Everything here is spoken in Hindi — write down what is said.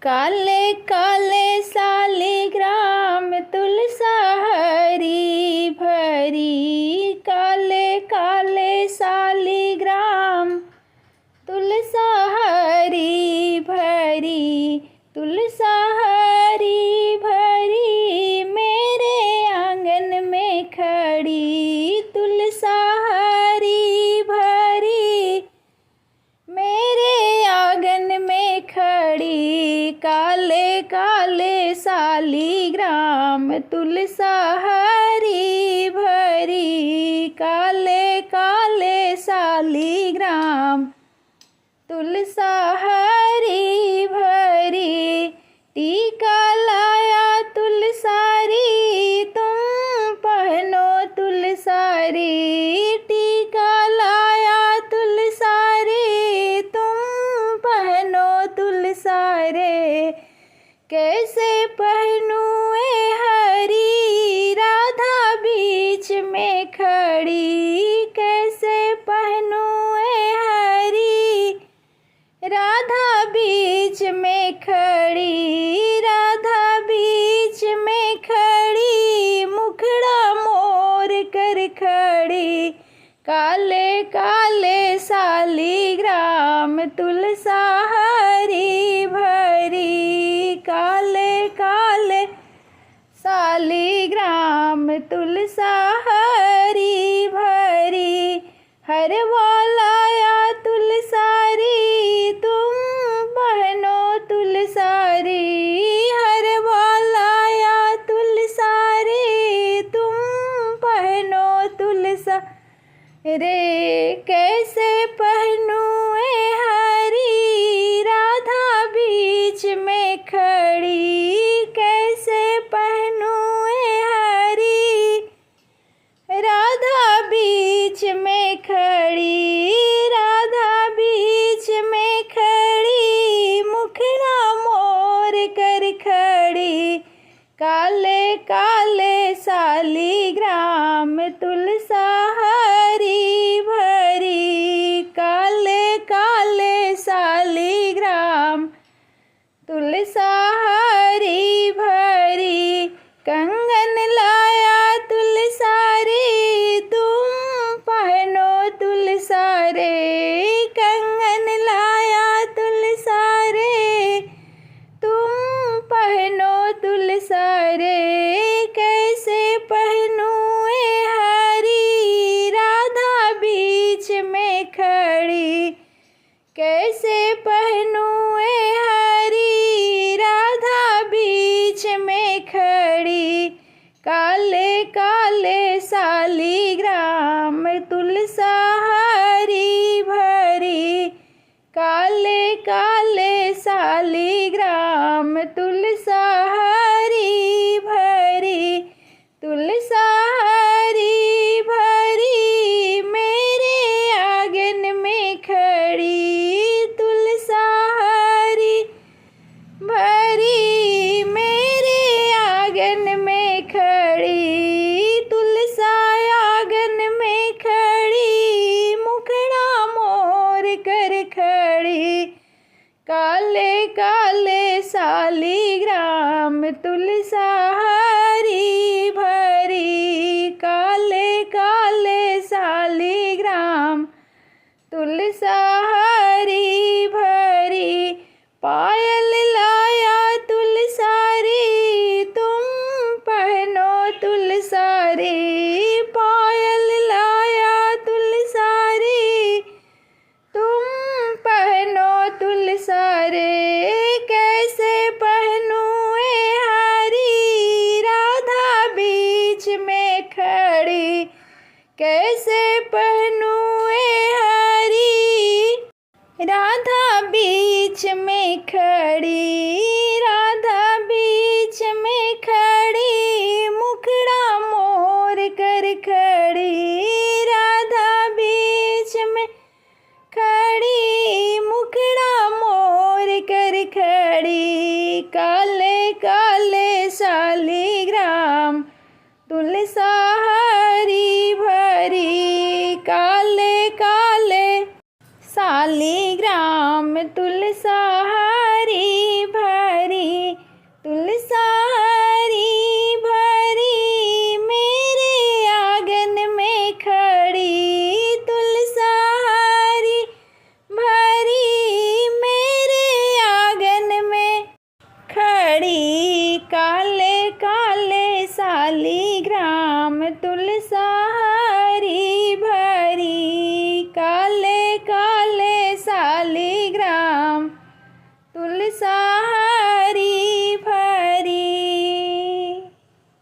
काले काले शालिग्राम तुलसा हरी भरी। काले काले शालिग्राम तुलसा हरी भरी। तुलसा हरी भरी मेरे आंगन में खड़ी। तुलसा हरी भरी मेरे आंगन में खड़ी। काले काले शालिग्राम तुलसा हरी भरी। काले काले शालिग्राम तुलसा हरी भरी। टीका लाया तुलसारी तुम पहनो तुलसारी। टीका लाया तुलसारी तुम पहनो तुलसारे। कैसे पहनूं ए हरी राधा बीच में खड़ी। कैसे पहनूं ए हरी राधा बीच में खड़ी। राधा बीच में खड़ी मुखड़ा मोर कर खड़ी। काले काले शालिग्राम तुलसा हरी भरी। काले काले शालिग्राम तुलसा हरी भरी। हरवा लाया तुलसारी तुम पहनो तुलसारी। हरवा लाया तुलसारी तुम पहनो तुलसा रे। कैसे पहनूं ए हरी राधा बीच में खड़ी। कैसे पहनूं ए हरी राधा बीच में खड़ी। राधा बीच में खड़ी मुखड़ा मोर कर खड़ी। काले काले शालिग्राम तुलसा हरी भरी। काले काले शालिग्राम तुलसा हरी भरी। कंगन लाया तुलसारी तुम पहनो तुलसारे। कंगन लाया तुलसारे तुम पहनो तुलसारे। कैसे पहनूं ए हरी राधा बीच में खड़ी। कैसे पहनूं ए हरी राधा बीच में खड़ी। काले काले शालिग्राम तुलसा हरी भरी। काले काले शालिग्राम तुलसा हरी भरी। तुलसा हरी भरी मेरे आंगन में खड़ी। तुलसा हरी भरी मेरे आंगन में खड़ी। तुलसा आंगन में खड़ी मुखड़ा मोर कर खड़ी। काले काले शालिग्राम तुलसा हरी भरी। काले काले शालिग्राम तुलसा हरी भरी। पायल लाया तुलसारी तुम पहनो तुलसारी। पायल लाया तुलसारी तुम पहनो तुलसारे। कैसे पहनूं ए हरी राधा बीच में खड़ी। कैसे पहनूं ए हरी राधा बीच में खड़ी। राधा बीच में खड़ी मुखड़ा मोर कर खड़ी। राधा बीच में खड़ी मुखड़ा मोर कर खड़ी। काले काले शालिग्राम तुलसा हरी भरी। काले काले शालिग्राम तुलसा हरी भरी। काले